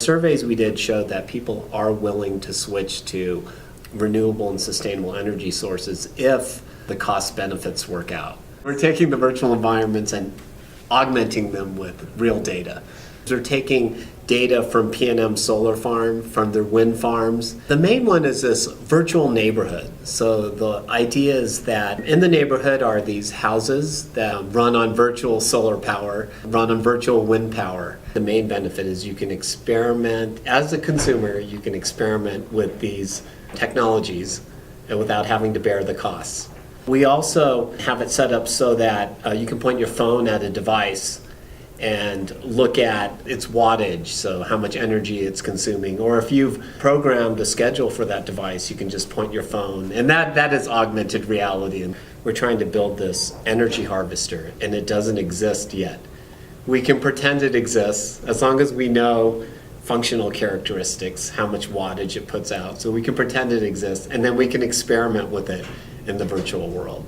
Surveys we did showed that people are willing to switch to renewable and sustainable energy sources if the cost benefits work out. We're taking the virtual environments and augmenting them with real data. They're taking data from PNM Solar Farm, from their wind farms. The main one is this virtual neighborhood. So the idea is that in the neighborhood are these houses that run on virtual solar power, run on virtual wind power. The main benefit is you can experiment, as a consumer, you can experiment with these technologies and without having to bear the costs. We also have it set up so that you can point your phone at a device and look at its wattage, so how much energy it's consuming. Or if you've programmed a schedule for that device, you can just point your phone. And that is augmented reality. And we're trying to build this energy harvester, and it doesn't exist yet. We can pretend it exists as long as we know functional characteristics, how much wattage it puts out. So we can pretend it exists, and then we can experiment with it in the virtual world.